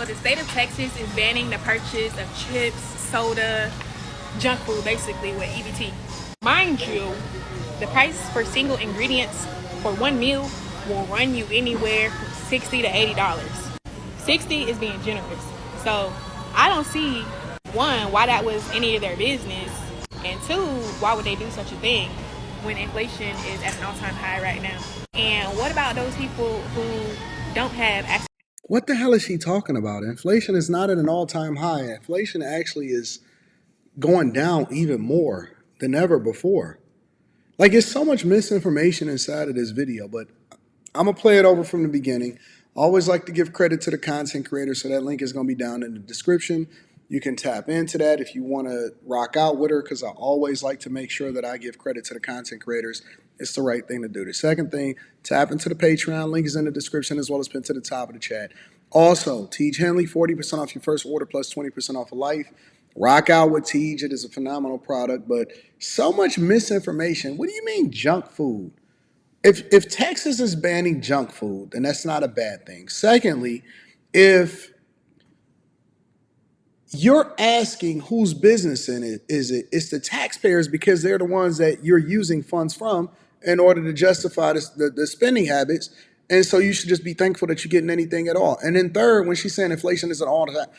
So the state of Texas is banning the purchase of chips, soda, junk food, basically, with EBT. Mind you, the price for single ingredients for one meal will run you anywhere from $60 to $80. 60 is being generous. So I don't see, one, why that was any of their business, and two, why would they do such a thing when inflation is at an all-time high right now? And what about those people who don't have access? What the hell is she talking about? Inflation is not at an all-time high. Inflation actually is going down even more than ever before. Like, it's so much misinformation inside of this video, but I'm going to play it over from the beginning. I always like to give credit to the content creator, so that link is going to be down in the description. You can tap into that if you want to rock out with her, because I always like to make sure that I give credit to the content creators. It's the right thing to do. The second thing, tap into the Patreon. Link is in the description as well as pinned to the top of the chat. Also, Teej Henley, 40% off your first order plus 20% off of life. Rock out with Teej. It is a phenomenal product, but so much misinformation. What do you mean junk food? If Texas is banning junk food, then that's not a bad thing. Secondly, if you're asking whose business in it is it, it's the taxpayers, because they're the ones that you're using funds from in order to justify the spending habits. And so you should just be thankful that you're getting anything at all. And then third, when she's saying inflation isn't all the time,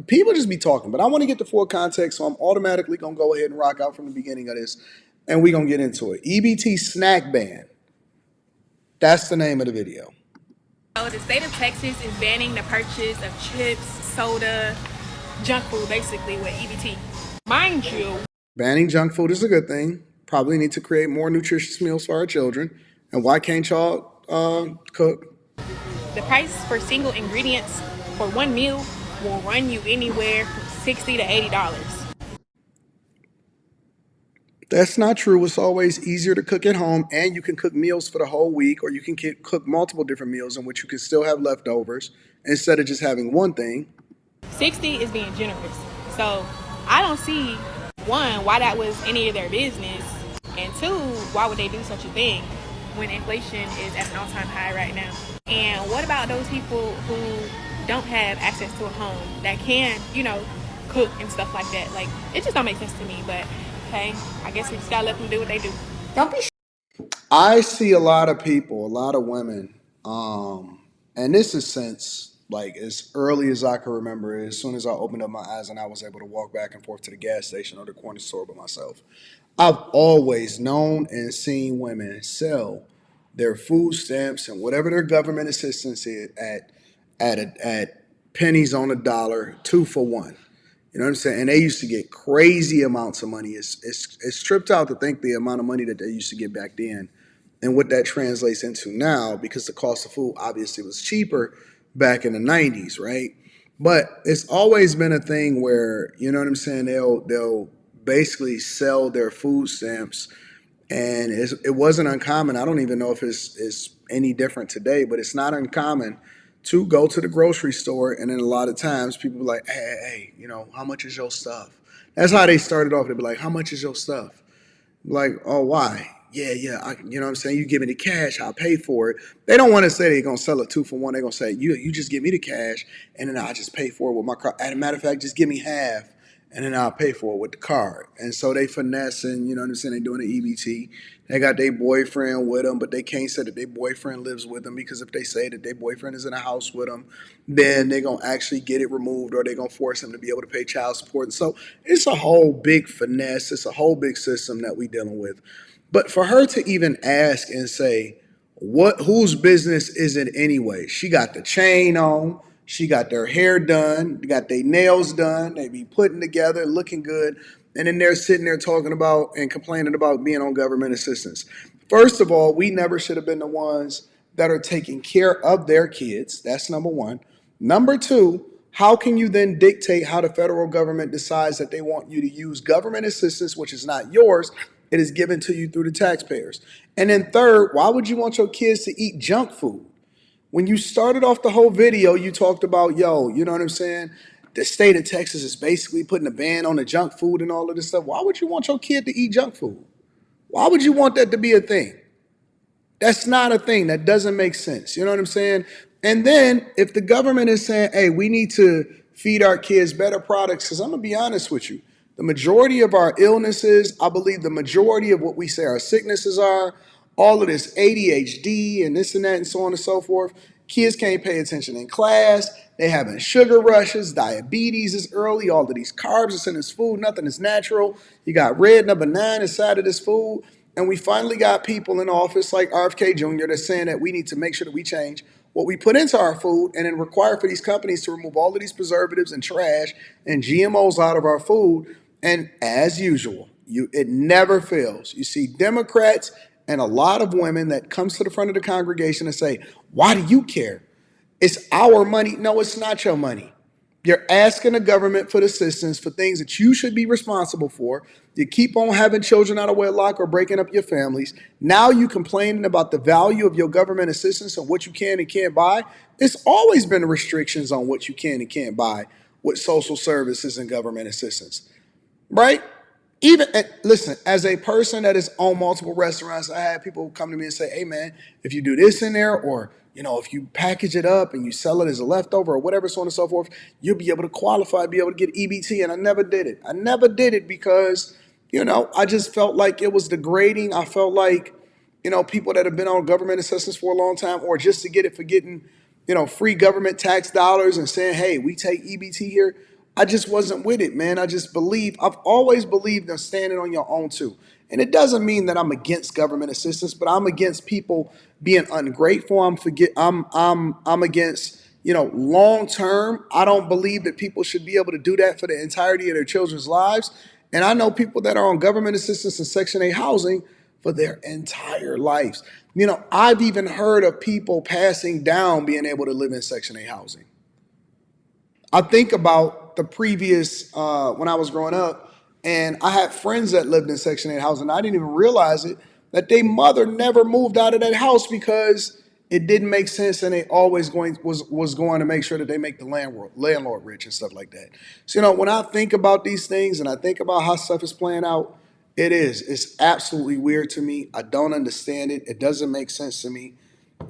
people just be talking. But I want to get the full context, so I'm automatically going to go ahead and rock out from the beginning of this, and we're going to get into it. EBT snack ban. That's the name of the video. So the state of Texas is banning the purchase of chips, soda, junk food, basically, with EBT. Mind you, banning junk food is a good thing. Probably need to create more nutritious meals for our children. And why can't y'all cook? The price for single ingredients for one meal will run you anywhere from $60 to $80. That's not true. It's always easier to cook at home, and you can cook meals for the whole week, or you can cook multiple different meals in which you can still have leftovers instead of just having one thing. 60 is being generous. So I don't see, one, why that was any of their business, and two, why would they do such a thing when inflation is at an all-time high right now? And what about those people who don't have access to a home that can, cook and stuff like that? Like, it just don't make sense to me, but hey, I guess we just gotta let them do what they do. Don't be. I see a lot of people, a lot of women, and this is since like as early as I can remember. As soon as I opened up my eyes and I was able to walk back and forth to the gas station or the corner store by myself, I've always known and seen women sell their food stamps and whatever their government assistance is at pennies on a dollar, 2 for 1. You know what I'm saying? And they used to get crazy amounts of money. It's tripped out to think the amount of money that they used to get back then and what that translates into now, because the cost of food obviously was cheaper back in the 90s, right? But it's always been a thing where, you know what I'm saying, they'll basically sell their food stamps, and it wasn't uncommon. I don't even know if it's any different today, but it's not uncommon to go to the grocery store, and then a lot of times people be like, hey, how much is your stuff? That's how they started off. They'd be like, how much is your stuff? Like, oh, why? Yeah, you know what I'm saying? You give me the cash, I'll pay for it. They don't want to say they're going to sell it 2 for 1. They're going to say, you just give me the cash, and then I'll just pay for it with my card. As a matter of fact, just give me half, and then I'll pay for it with the card. And so they finessing, you know what I'm saying? They're doing the EBT. They got their boyfriend with them, but they can't say that their boyfriend lives with them, because if they say that their boyfriend is in a house with them, then they're going to actually get it removed, or they're going to force them to be able to pay child support. And so it's a whole big finesse. It's a whole big system that we're dealing with. But for her to even ask and say, whose business is it anyway? She got the chain on. She got their hair done, got their nails done. They be putting together, looking good. And then they're sitting there talking about and complaining about being on government assistance. First of all, we never should have been the ones that are taking care of their kids. That's number one. Number two, how can you then dictate how the federal government decides that they want you to use government assistance, which is not yours? It is given to you through the taxpayers. And then third, why would you want your kids to eat junk food? When you started off the whole video, you talked about, you know what I'm saying? The state of Texas is basically putting a ban on the junk food and all of this stuff. Why would you want your kid to eat junk food? Why would you want that to be a thing? That's not a thing. That doesn't make sense. You know what I'm saying? And then if the government is saying, hey, we need to feed our kids better products, because I'm going to be honest with you, the majority of our illnesses, I believe the majority of what we say our sicknesses are, all of this ADHD and this and that and so on and so forth, kids can't pay attention in class. They having sugar rushes, diabetes is early, all of these carbs is in this food, nothing is natural. You got red number 9 inside of this food. And we finally got people in office like RFK Jr. that's saying that we need to make sure that we change what we put into our food and then require for these companies to remove all of these preservatives and trash and GMOs out of our food. And as usual, it never fails. You see Democrats and a lot of women that comes to the front of the congregation and say, why do you care? It's our money. No, it's not your money. You're asking the government for assistance for things that you should be responsible for. You keep on having children out of wedlock or breaking up your families. Now you complaining about the value of your government assistance and what you can and can't buy. It's always been restrictions on what you can and can't buy with social services and government assistance, right? Even listen, as a person that is on multiple restaurants, I had people come to me and say, hey man, if you do this in there, or if you package it up and you sell it as a leftover or whatever, so on and so forth, you'll be able to qualify, be able to get EBT. And I never did it. I never did it because I just felt like it was degrading. I felt like people that have been on government assistance for a long time, or just to get it for getting free government tax dollars and saying, hey, we take EBT here. I just wasn't with it, man. I've always believed in standing on your own too. And it doesn't mean that I'm against government assistance, but I'm against people being ungrateful. I'm against, long term. I don't believe that people should be able to do that for the entirety of their children's lives. And I know people that are on government assistance and Section 8 housing for their entire lives. I've even heard of people passing down being able to live in Section 8 housing. I think about the previous, when I was growing up, and I had friends that lived in Section 8 housing. I didn't even realize it, that their mother never moved out of that house because it didn't make sense, and they always was going to make sure that they make the landlord rich and stuff like that. So, when I think about these things and I think about how stuff is playing out, it's absolutely weird to me. I don't understand it. It doesn't make sense to me.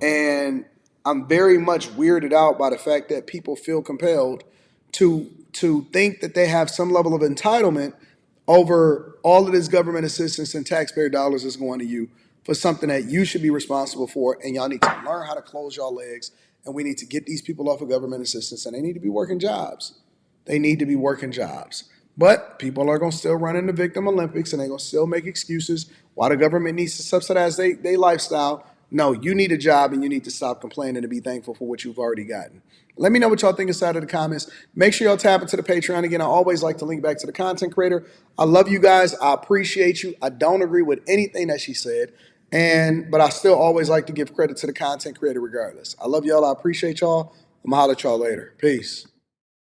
And I'm very much weirded out by the fact that people feel compelled to think that they have some level of entitlement over all of this government assistance and taxpayer dollars is going to you for something that you should be responsible for. And y'all need to learn how to close y'all legs. And we need to get these people off of government assistance, and they need to be working jobs. They need to be working jobs. But people are going to still run in the victim Olympics, and they're going to still make excuses why the government needs to subsidize their lifestyle. No, you need a job, and you need to stop complaining and be thankful for what you've already gotten. Let me know what y'all think inside of the comments. Make sure y'all tap into the Patreon. Again, I always like to link back to the content creator. I love you guys. I appreciate you. I don't agree with anything that she said, but I still always like to give credit to the content creator regardless. I love y'all. I appreciate y'all. I'm going to holler at y'all later. Peace.